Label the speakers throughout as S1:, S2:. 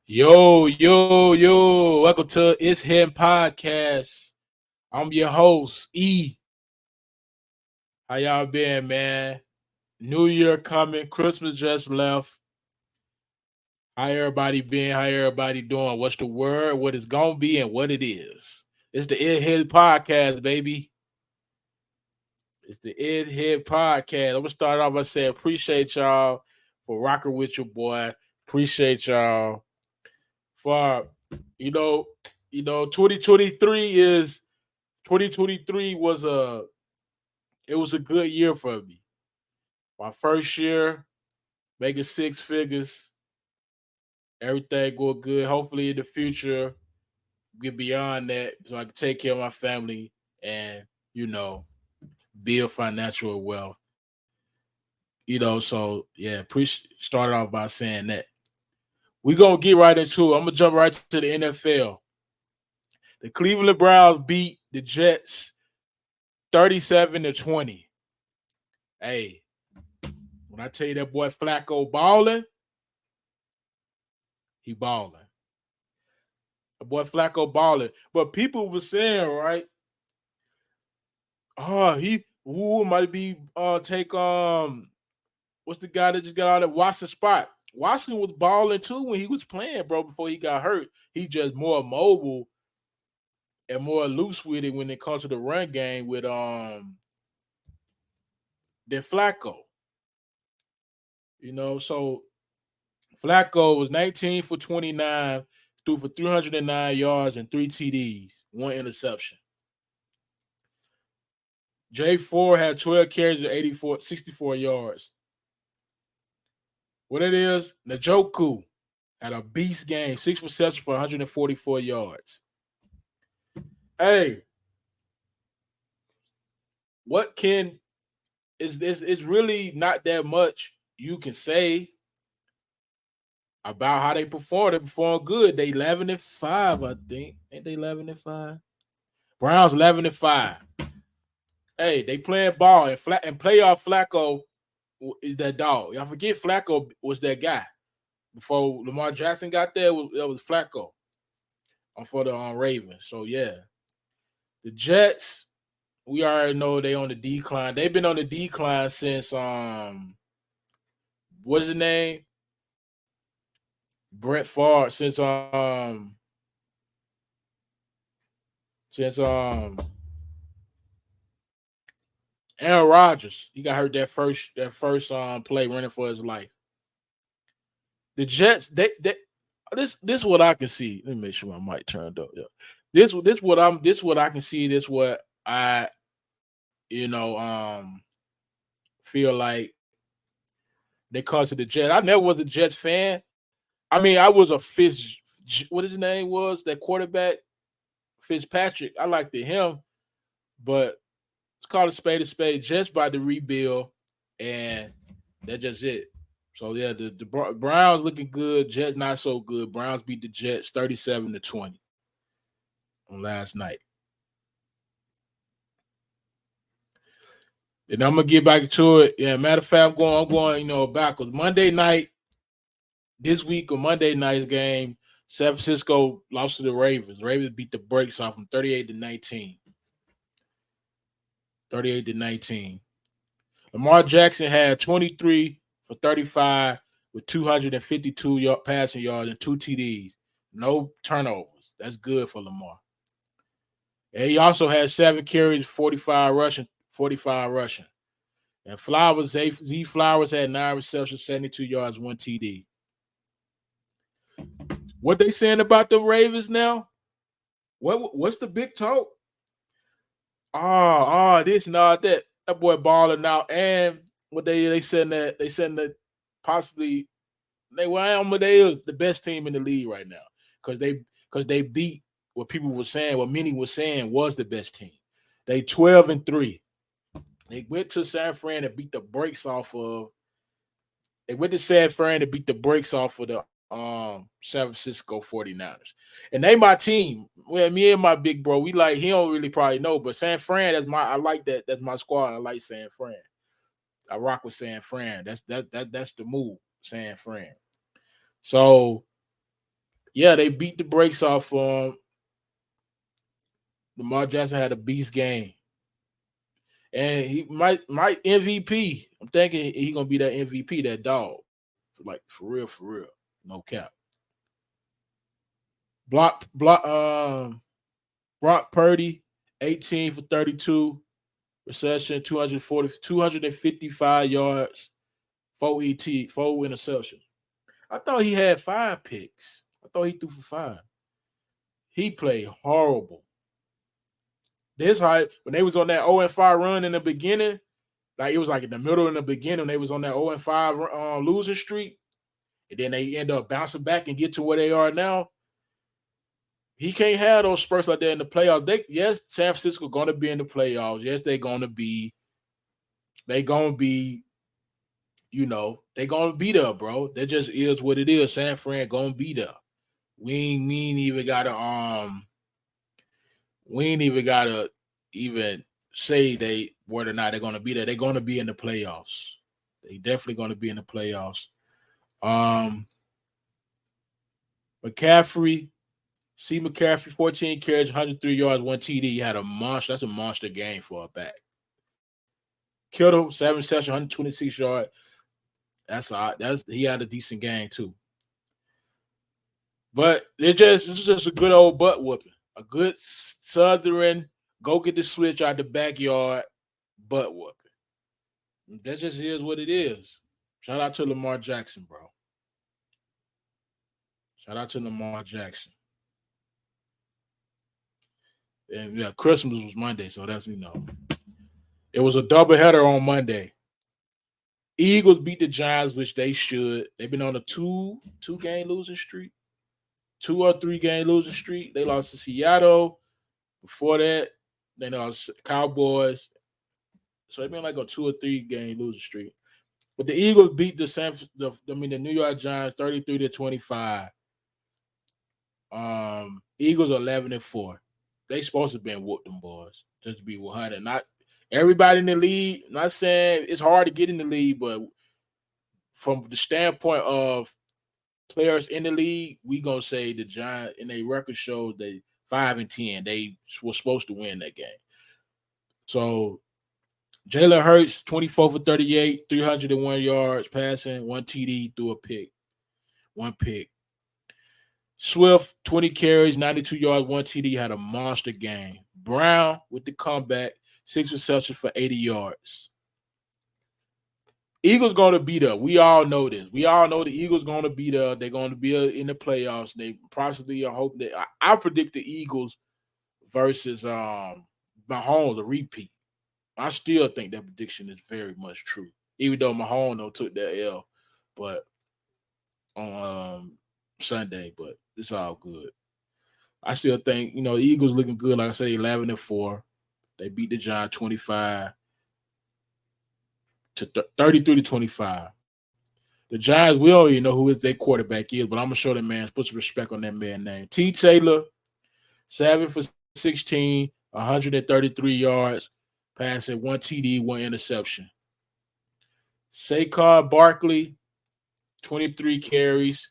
S1: Yo. Welcome to It's Him Podcast. I'm your host, E. How y'all been, man? New Year coming. Christmas just left. How everybody been? How everybody doing? What's the word? What it's gonna be and what it is. It's the It Hit Podcast, baby. It's the It Hit Podcast. I'm gonna start off by saying appreciate y'all for rocking with your boy. Appreciate y'all for you know, 2023 is 2023 was a good year for me. My first year making six figures, everything going good. Hopefully in the future get beyond that so I can take care of my family and you know build financial wealth. So yeah, started off by saying that. We gonna get right into it. I'm gonna jump right to the NFL. The Cleveland Browns beat the Jets 37-20. Hey, when I tell you that boy Flacco balling, he balling. The boy Flacco balling. But people were saying, right? He might be take what's the guy that just got out of Watson spot? Watson was balling too when he was playing, bro, before he got hurt. He just more mobile and more loose with it when it comes to the run game with than Flacco. So Flacco was 19 for 29, threw for 309 yards and three TDs, one interception. J4 had 12 carries and 64 yards. What it is, Njoku had a beast game, six receptions for 144 yards. Hey, what can is this? It's really not that much you can say about how they perform. They perform good. They 11-5, I think. Ain't they 11-5? Browns 11-5. Hey, they playing ball and playoff Flacco is that dog. Y'all forget Flacco was that guy before Lamar Jackson got there. That was Flacco for the Ravens. So yeah, the Jets. We already know they on the decline. They've been on the decline since what is the name? Brett Favre since Aaron Rodgers. He got hurt that first play running for his life. The Jets, they this is what I can see. Let me make sure my mic turned up. Yeah. This what I can see. This what I you know feel like they comes to the Jets. I never was a Jets fan. I mean, I was a Fitz. What his name was that quarterback Fitzpatrick. I liked him, but it's called a spade. Jets by the rebuild, and that's just it. So yeah, the Browns looking good. Jets not so good. Browns beat the Jets 37-20 on last night. And I'm gonna get back to it. Yeah, matter of fact, I'm going, backwards. Monday night, this week on Monday night's game, San Francisco lost to the Ravens. Ravens beat the brakes off them 38-19. 38-19. Lamar Jackson had 23 for 35 with 252 passing yards and two TDs. No turnovers. That's good for Lamar. And he also had 7 carries, 45 rushing. And Z Flowers had 9 receptions, 72 yards, one TD. What they saying about the Ravens now? What's the big talk? This and all that. That boy balling out. And what they said that possibly they is the best team in the league right now. Because they beat what people were saying, what many were saying was the best team. They 12-3. They went to San Fran and beat the brakes off of. They went to San Fran to beat the brakes off of the San Francisco 49ers. And they my team. Well, me and my big bro, we like he don't really probably know, but San Fran, I like that. That's my squad. I like San Fran. I rock with San Fran. That's the move, San Fran. So Yeah, they beat the brakes off. Lamar Jackson had a beast game, and he might MVP. I'm thinking he gonna be that MVP, that dog, for real, no cap. Block. Brock Purdy, 18 for 32, reception, 255 yards, 4 interceptions. I thought he had 5 picks. I thought he threw for 5. He played horrible. This high when they was on that 0-5 run in the beginning, like it was like in the middle in the beginning, they was on that 0-5 losing streak, and then they end up bouncing back and get to where they are now. He can't have those spurts like that in the playoffs. Yes, San Francisco going to be in the playoffs. Yes, they're going to be. They going to be. They going to be there, bro. That just is what it is. San Fran going to be there. We ain't even got to We ain't even got to even say whether or not they're going to be there. They're going to be in the playoffs. They definitely going to be in the playoffs. McCaffrey. See McCaffrey, 14 carries, 103 yards, 1 TD. He had a monster. That's a monster game for a back. Kittle, 7 sessions, 126 yards. He had a decent game too. But this is just a good old butt whooping. A good Southern go get the switch out the backyard butt whooping. That just is what it is. Shout out to Lamar Jackson, bro. Shout out to Lamar Jackson. And yeah, Christmas was Monday, so that's it was a doubleheader on Monday. Eagles beat the Giants, which they should. They've been on a two-game losing streak, 2 or 3-game losing streak. They lost to Seattle. Before that, they lost Cowboys. So they've been like a 2 or 3-game losing streak. But the Eagles beat the New York Giants 33-25. Eagles 11-4. They supposed to have been whooped them boys. Just to be 100. Not everybody in the league. Not saying it's hard to get in the league, but from the standpoint of players in the league, we gonna say the Giants in their record shows they 5-10. They were supposed to win that game. So Jalen Hurts, 24 for 38, 301 yards passing, 1 TD, threw a pick. 1 pick. Swift, 20 carries, 92 yards, 1 TD, had a monster game. Brown with the comeback, 6 receptions for 80 yards. Eagles going to be there. We all know this. We all know the Eagles going to be there. They're going to be in the playoffs. They possibly are hoping that I predict the Eagles versus Mahomes a repeat. I still think that prediction is very much true, even though Mahomes took that L, but on Sunday. But it's all good. I still think the Eagles looking good. Like I say, 11-4. They beat the Giants 25 to 33-25. The Giants, we don't even know who their quarterback is, but I'm gonna show that man, put some respect on that man's name. T. Taylor, 7 for 16, 133 yards, passing, 1 TD, 1 interception. Saquon Barkley, 23 carries.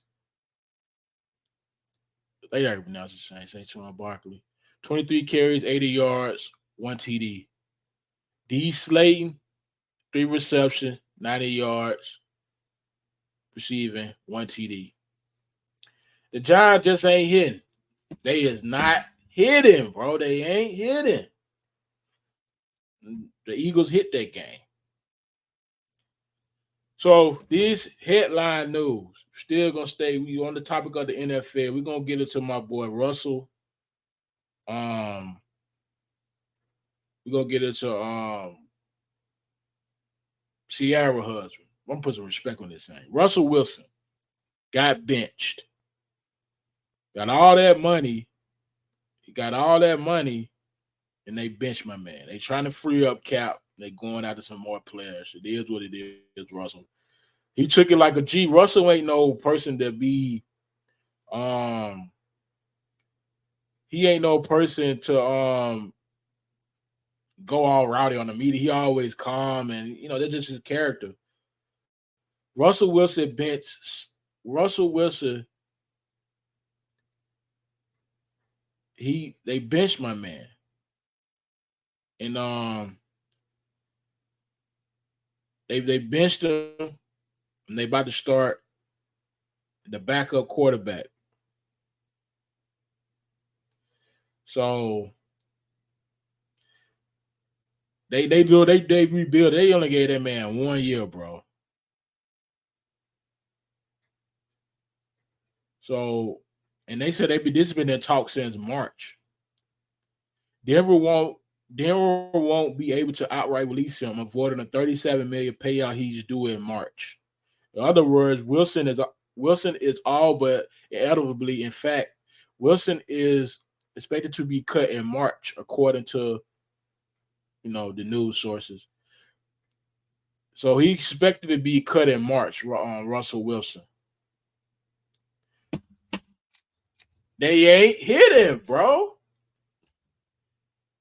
S1: They already pronounced the same. Saquon Barkley, 23 carries, 80 yards, 1 TD. D. Slayton, 3 receptions, 90 yards, receiving, 1 TD. The Giants just ain't hitting. They is not hitting, bro. They ain't hitting. The Eagles hit that game. So this headline news, still gonna stay. We on the topic of the NFL. We're gonna get it to my boy Russell. We're gonna get it to Sierra husband. I'm gonna put some respect on this thing. Russell Wilson got benched. Got all that money. He got all that money, and they benched my man. They trying to free up cap. They going after some more players. It is what it is, Russell. He took it like a G. Russell ain't no person to be. He ain't no person to go all rowdy on the media. He always calm, and that's just his character. Russell Wilson they benched my man, and they benched him, and they about to start the backup quarterback. So they rebuild. They only gave that man 1 year, bro. So, and they said this has been in talk since March. Denver won't Denver won't be able to outright release him, avoiding a 37 million payout he's due in March. In other words, Wilson is all but inevitably. In fact, Wilson is expected to be cut in March, according to the news sources. So he expected to be cut in March. Russell Wilson. They ain't hitting, bro.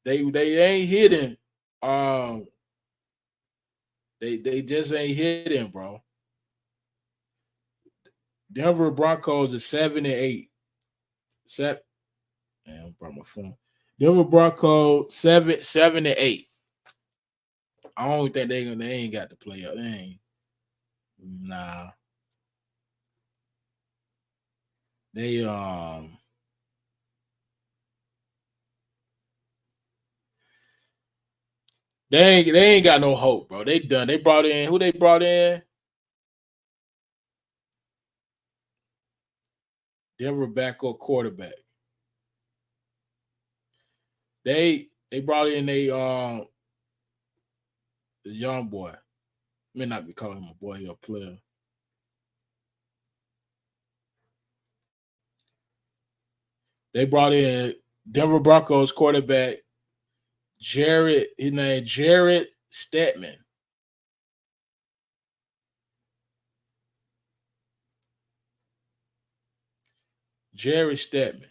S1: They ain't hitting. Um, they just ain't hitting, bro. Denver Broncos is 7-8. Set. Damn, I brought my phone. Denver Broncos 7-8. I don't think they ain't got the play up. They ain't. Nah. They they ain't got no hope, bro. They done. They brought in who they brought in? Denver backup quarterback. They brought in the young boy. May not be calling him a boy, he a player. They brought in Denver Broncos quarterback his name Jared Stedman. Jared Stedman.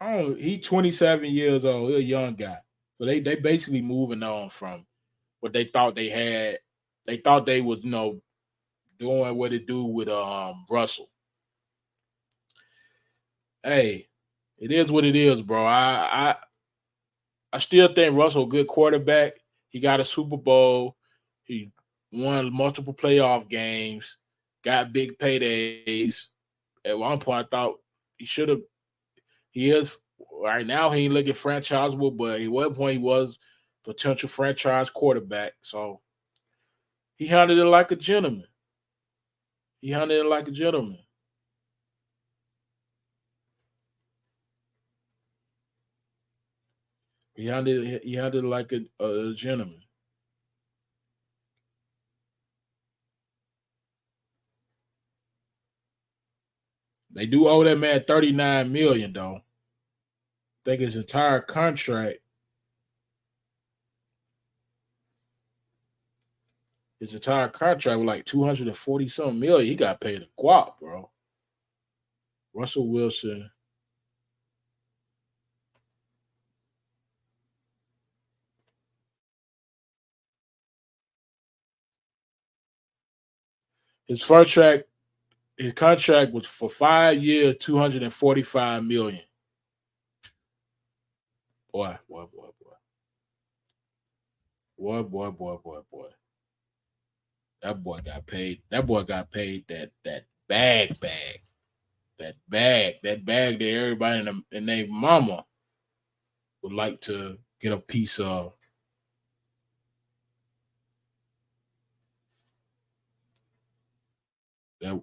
S1: Oh, he 27 years old. He's a young guy. So they basically moving on from what they thought they had. They thought they was, doing what it do with Russell. Hey, it is what it is, bro. I still think Russell a good quarterback. He got a Super Bowl. He won multiple playoff games. Got big paydays. At one point, I thought he should have. He is right now. He ain't looking franchisable, but at one point he was potential franchise quarterback. So he handled it like a gentleman. He handled it like a gentleman. He handled it like a gentleman. They do owe that man 39 million though. I think his entire contract was like 240 something million. He got paid a guap, bro. Russell Wilson. His first track, his contract was for 5 years, 245 million. Boy. Boy. That boy got paid. That boy got paid that bag. That bag that everybody in their mama would like to get a piece of. That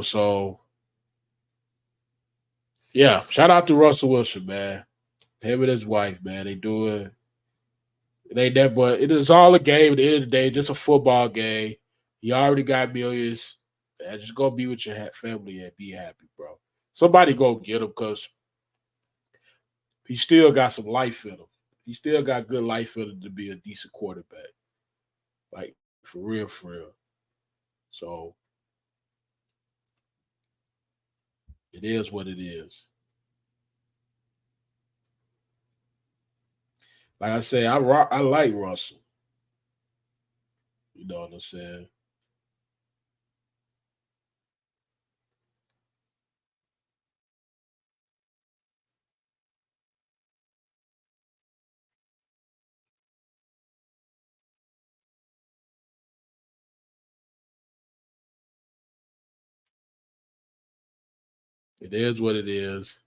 S1: so yeah, shout out to Russell Wilson, man. Him and his wife, man. They do it. It ain't that, but it is all a game at the end of the day, just a football game. You already got millions. Man, just go be with your family and be happy, bro. Somebody go get him because he still got some life in him. He still got good life in him to be a decent quarterback. Like, for real, for real. So it is what it is. Like I say, I like Russell. You know what I'm saying? It is what it is.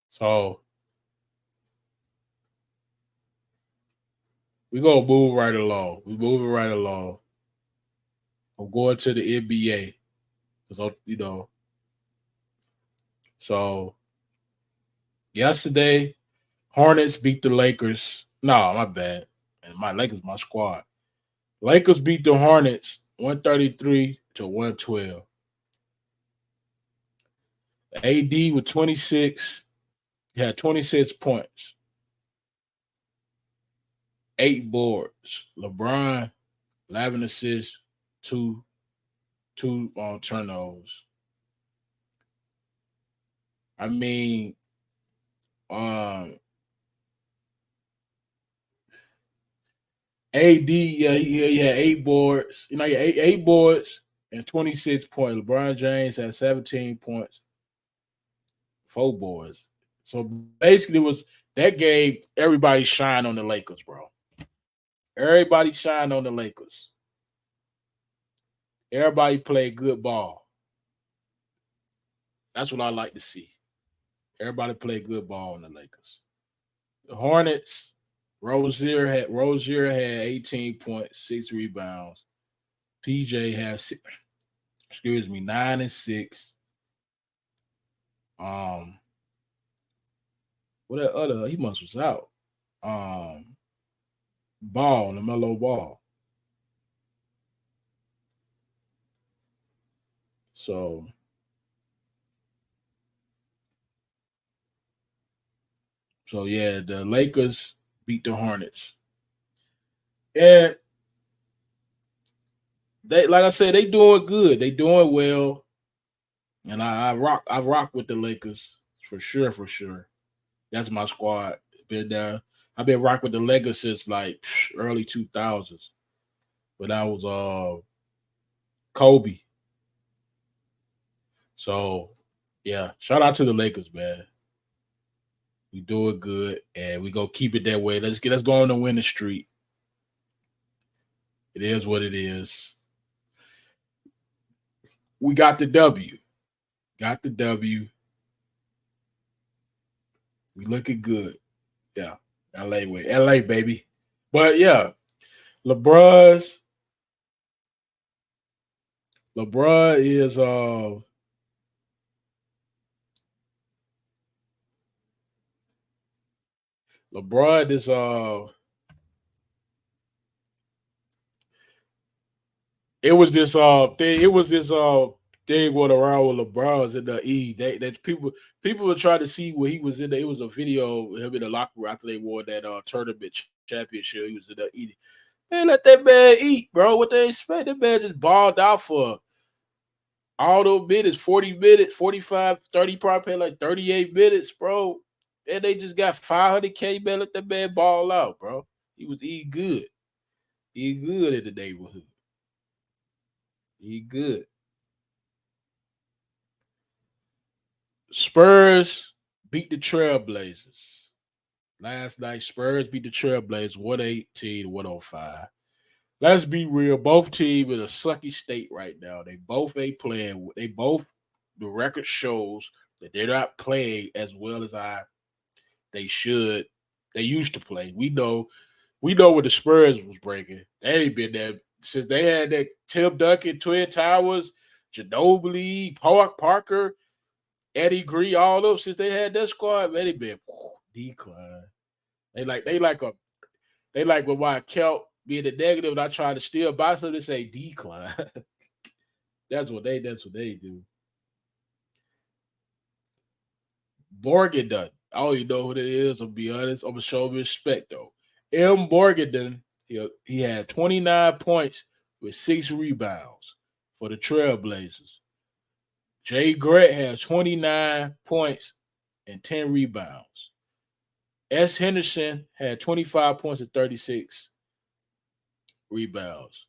S1: So we gonna move right along. We moving right along. I'm going to the NBA because So yesterday, Hornets beat the Lakers. No, my bad. And my Lakers, my squad. Lakers beat the Hornets 133-112. AD with 26. He had 26 points, 8 boards. LeBron, 11 assists, two turnovers. I mean, um, AD, yeah, he had 8 boards. He had eight boards and 26 points. LeBron James had 17 points, 4 boards. So basically, it was that game. Everybody shine on the Lakers, bro. Everybody shine on the Lakers. Everybody played good ball. That's what I like to see. Everybody played good ball on the Lakers. The Hornets, Rozier had 18 points, 6 rebounds. PJ had 9 and 6. Um, what that other? He must was out. Um, Ball, the mellow ball. So yeah, the Lakers beat the Hornets, and they, like I said, they doing good. They doing well, and I rock with the Lakers for sure, for sure. That's my squad. Been there. I've been rocking with the Lakers since like early 2000s. But I was Kobe. So yeah, shout out to the Lakers, man. We doing good, and we go keep it that way. Let's go on the winning streak. It is what it is. We got the W. Got the W. We looking good. Yeah, LA way, LA baby. But yeah, LeBron's LeBron is LeBron is it was this thing going around with LeBron's in the E. That people were trying to see where he was in there. It was a video of him in the locker room after they won that tournament championship. He was in the eating. Man, let that man eat, bro. What they expect? That man just balled out for all those minutes, 40 minutes, 45, 30, probably played like 38 minutes, bro. And they just got 500K, man. Let that man ball out, bro. He was eating good. He good in the neighborhood. He good. Spurs beat the Trailblazers. Last night, Spurs beat the Trailblazers 118 to 105. Let's be real. Both teams in a sucky state right now. They both ain't playing. They both, the record shows that they're not playing as well as they should. They used to play. We know what the Spurs was breaking. They ain't been there since they had that Tim Duncan, Twin Towers, Ginobili, Parker, Eddie Green, all those since they had that squad, man, they been decline. They like when my Kelt being the negative and I try to steal by something, they say decline. That's what they do. Borgenden. I don't even know who that is, I'll be honest. I'm gonna show him respect though. M. Borgenden, he had 29 points with 6 rebounds for the Trailblazers. Jay Grant has 29 points and 10 rebounds. S. Henderson had 25 points and 36 rebounds.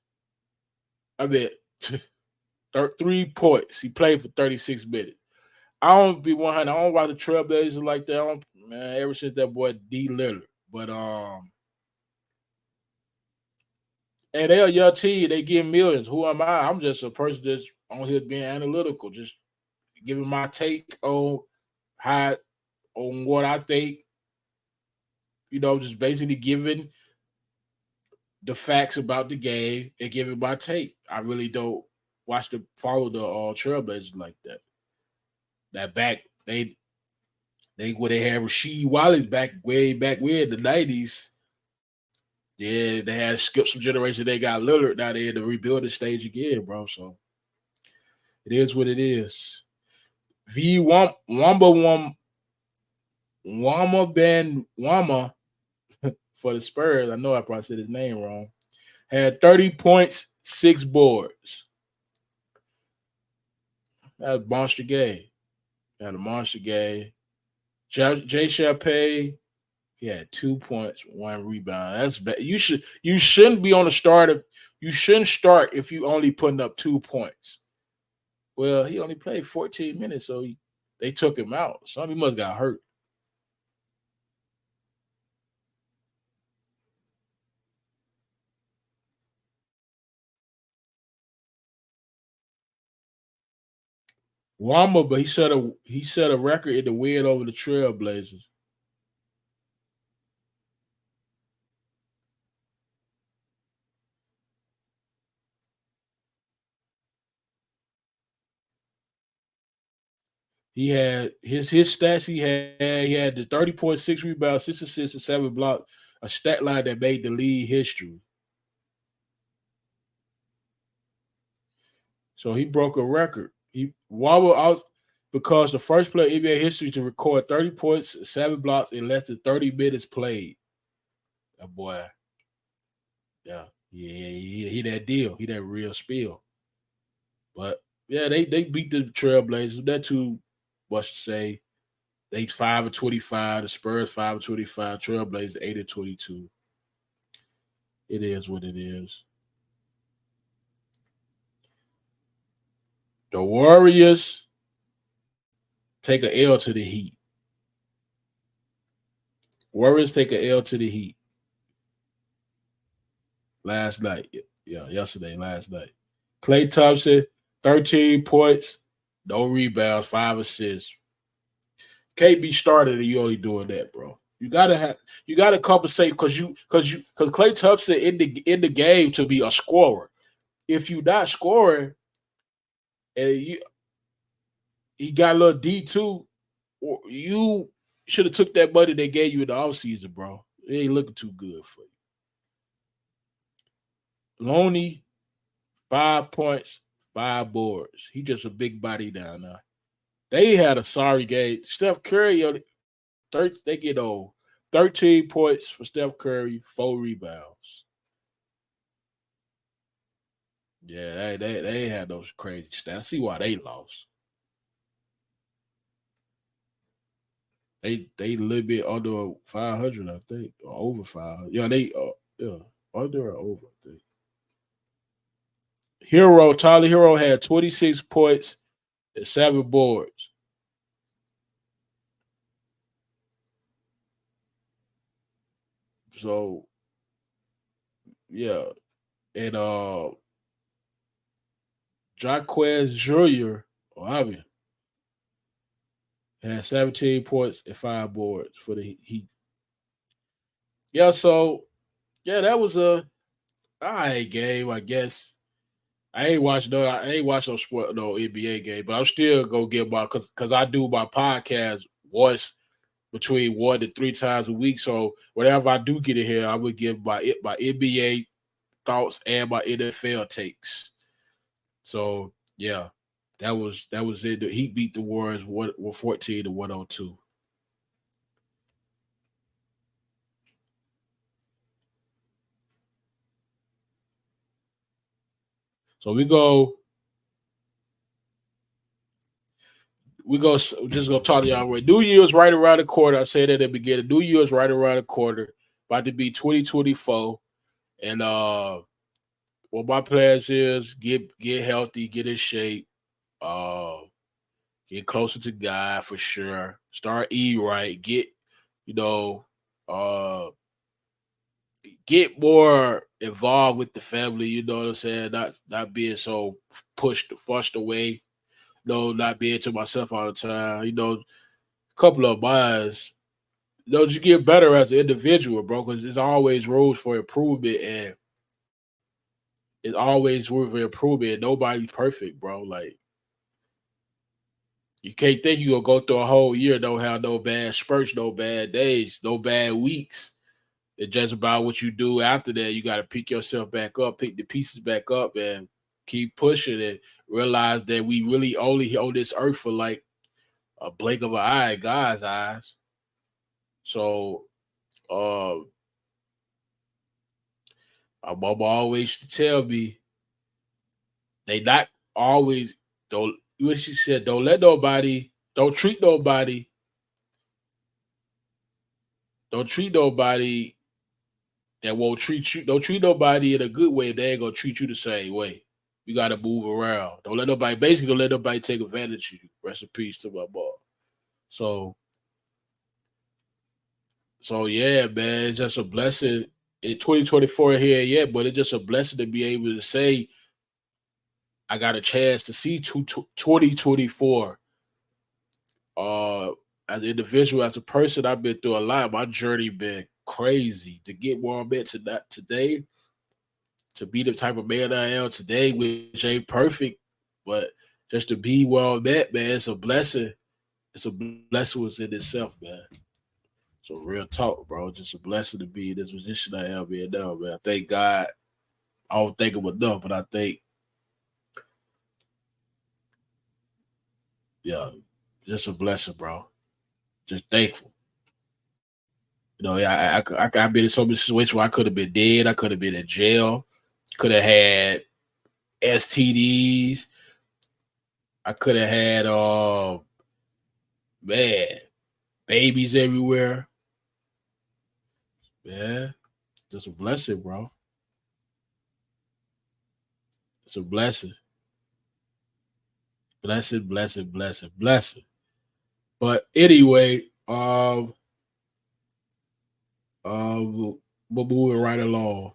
S1: I bet 3 points. He played for 36 minutes. I don't be 100. I don't watch the Trailblazers like that. I don't, man, ever since that boy D Lillard. But and they a young team. They get millions. Who am I? I'm just a person that's on here being analytical, just giving my take on how on what I think. Just basically giving the facts about the game and giving my take. I really don't follow the Trailblazers like that. That back they where they had Rasheed Wallace back way back when in the 90s. Yeah, they had to skip some generation. They got Lillard now. They had to rebuild the stage again, bro. So it is what it is. Wamba Ben Wama for the Spurs. I know I probably said his name wrong. Had 30 points, 6 boards. That was a monster game. Had a monster game. Jay Chappelle, he had 2 points, 1 rebound. That's bad. You shouldn't be on the starter. You shouldn't start if you only putting up 2 points. Well, he only played 14 minutes, so they took him out. Some he must got hurt. Wamba, but he set a record in the win over the Trailblazers. He had his stats. He had the 30.6 rebounds, 6 assists, and 7 blocks. A stat line that made the league history. So he broke a record. He wobbled out because the first player in NBA history to record 30 points, 7 blocks in less than 30 minutes played. That boy, yeah, he that deal. He that real spill. But yeah, they beat the Trailblazers. That too much to say. They 5-25. The Spurs 5-25. Trailblazers 8-22. It is what it is. The Warriors take a L to the Heat. Warriors take a L to the Heat last night. Yeah, yesterday, last night. Klay Thompson, 13 points, no rebounds, 5 assists. Can't be started and you only doing that, bro. You gotta compensate because Klay Thompson in the game to be a scorer. If you not scoring and he got a little D2, or you should have took that money they gave you in the offseason, bro. It ain't looking too good for you. Loney, 5 points, 5 boards. He just a big body down there. They had a sorry game. Steph Curry, they get old. 13 points for Steph Curry, 4 rebounds. Yeah, they had those crazy stats. I see why they lost. They a little bit under 500, I think, or over 500. Yeah, under or over, I think. Tyler Hero had 26 points and 7 boards. So yeah, and Jaquez Jr. Obviously had 17 points and 5 boards for the Heat. Yeah, so yeah, that was a all right game, I guess. I ain't watched no NBA game, but I'm still gonna get my because I do my podcast once between 1 to 3 times a week. So whatever I do get in here, I would give my NBA thoughts and my NFL takes. So yeah, that was it. The Heat beat the Warriors 14-102. So we go just gonna talk to y'all. Right, New Year's right around the corner. I said at the beginning. New Year's right around the corner. About to be 2024, and what my plans is get healthy, get in shape. Uh, Get closer to God for sure. Start eat right. You know, uh, get more involved with the family. You know what I'm saying? Not being so forced away. Not being to myself all the time. Couple of minds. You get better as an individual, bro, because there's always room for improvement, and it's always room for improvement. Nobody's perfect, bro. Like you can't think you gonna go through a whole year, don't have no bad spurts, no bad days, no bad weeks. It's just about what you do after that. You got to pick yourself back up, pick the pieces back up, and keep pushing it. Realize that we really only on this earth for like a blink of an eye, in God's eyes. So, uh, my mama always used to tell me they not always don't. What she said, don't treat nobody, don't treat nobody that won't treat you. Don't treat nobody in a good way if they ain't gonna treat you the same way. You gotta move around. Don't let nobody take advantage of you. Rest in peace to my mom. So so yeah, man, it's just a blessing in 2024 here yet, but it's just a blessing to be able to say I got a chance to see 2024. Uh as an individual, as a person, I've been through a lot. My journey been crazy. To get where I'm at to that today, to be the type of man I am today, which ain't perfect, but just to be where I'm at, man, it's a blessing. It's a blessing within itself, man. So real talk, bro. Just a blessing to be in this position I am in now, man. I thank God. I don't think him enough, but I think, yeah, just a blessing, bro. Just thankful. I've been in so many situations where I could have been dead. I could have been in jail. Could have had STDs. I could have had, man, babies everywhere. Yeah, just a blessing, bro. It's a blessing. Blessing, blessing, blessing, blessing. But anyway, we're moving right along.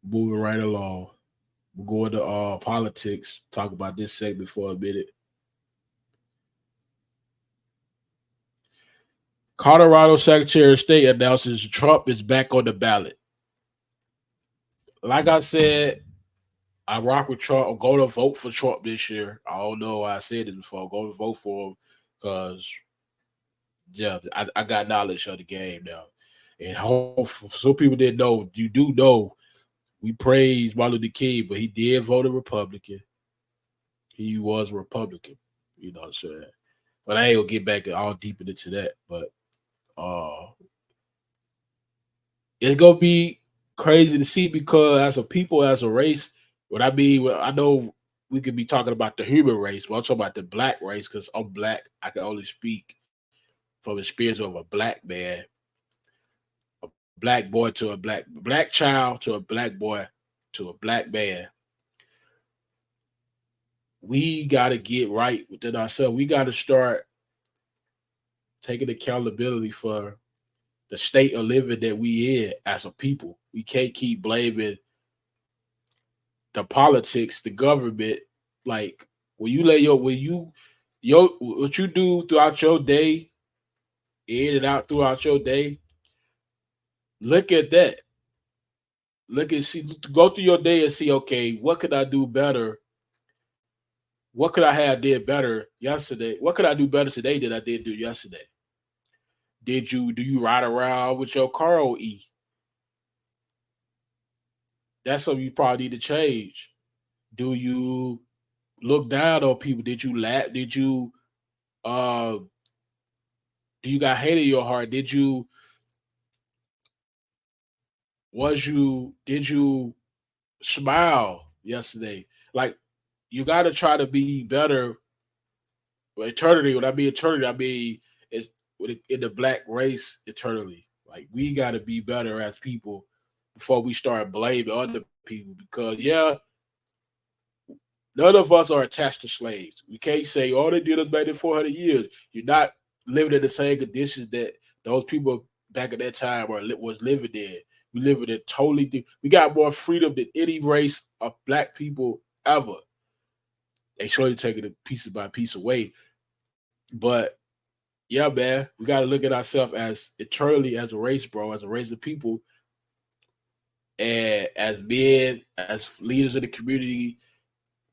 S1: Moving right along. We're going to politics. Talk about this segment for a minute. Colorado Secretary of State announces Trump is back on the ballot. Like I said, I rock with Trump. I'm going to vote for Trump this year. I don't know why I said this before. I'm going to vote for him because, yeah, I got knowledge of the game now. And some people didn't know. You do know we praise Martin Luther King, but he did vote a Republican. He was a Republican. You know what I'm saying? But I ain't gonna get back all deep into that. But uh it's gonna be crazy to see because as a people, as a race, I know we could be talking about the human race, but I'm talking about the black race because I'm black. I can only speak from the experience of a black man, a black boy to a black child to a black boy to a black man. We gotta get right within ourselves. We gotta start taking accountability for the state of living that we in as a people. We can't keep blaming the politics, the government. Like when you what you do throughout your day, in and out throughout your day, look at that. Go through your day and see, okay, what could I do better? What could I have did better yesterday? What could I do better today than I did do yesterday? Do you ride around with your car on E? That's something you probably need to change. Do you look down on people? Did you laugh? Uh do you got hate in your heart? Did you smile yesterday? Like you gotta try to be better with eternity. When I mean eternity, I mean it's in the black race eternally. Like we gotta be better as people before we start blaming other people because yeah, None of us are attached to slaves. We can't say all they did us back in 400 years. You're not living in the same conditions that those people back at that time was living in. We live in a we got more freedom than any race of black people ever. They slowly taking it pieces by piece away. But yeah, man, we got to look at ourselves as eternally as a race, bro, as a race of people, and as men, as leaders of the community,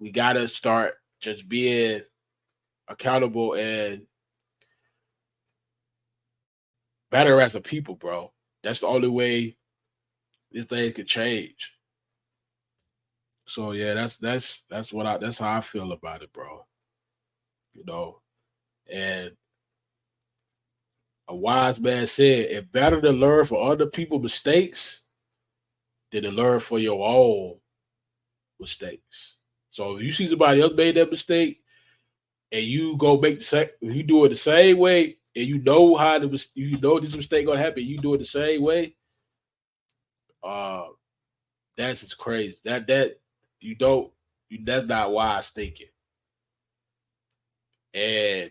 S1: we got to start just being accountable and better as a people, bro. That's the only way this thing could change. So yeah, that's how I feel about it, bro. You know, and a wise man said, "It's better to learn from other people's mistakes than to learn for your own mistakes." So if you see somebody else made that mistake and you go make the same, you do it the same way, and you know you know this mistake gonna happen, you do it the same way. Uh, that's just crazy. You don't that's not wise thinking. And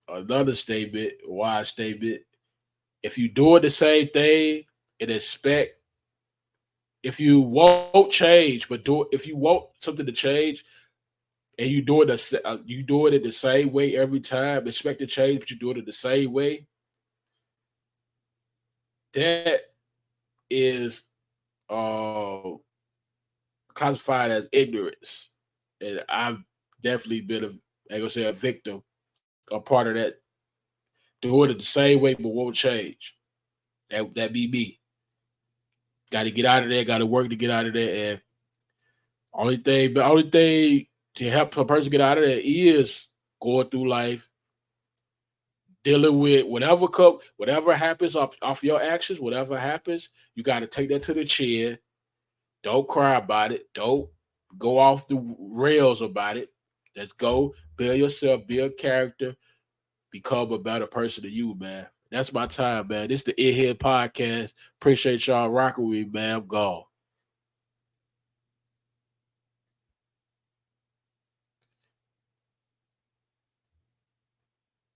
S1: another statement, wise statement, if you doing the same thing and expect if you won't change, but if you want something to change and you do it in the same way every time, expect to change, but you do it the same way, that is uh, classified as ignorance. And I've definitely been I gonna say a victim, a part of that, doing it the same way but won't change. That be me. Got to get out of there. Got to work to get out of there. And only thing to help a person get out of there is going through life, dealing with whatever happens off your actions, whatever happens, you got to take that to the chin. Don't cry about it. Don't go off the rails about it. Let's go build yourself, build character, become a better person than you, man. That's my time, man. This is the It Here podcast. Appreciate y'all rocking with me, man. I'm gone.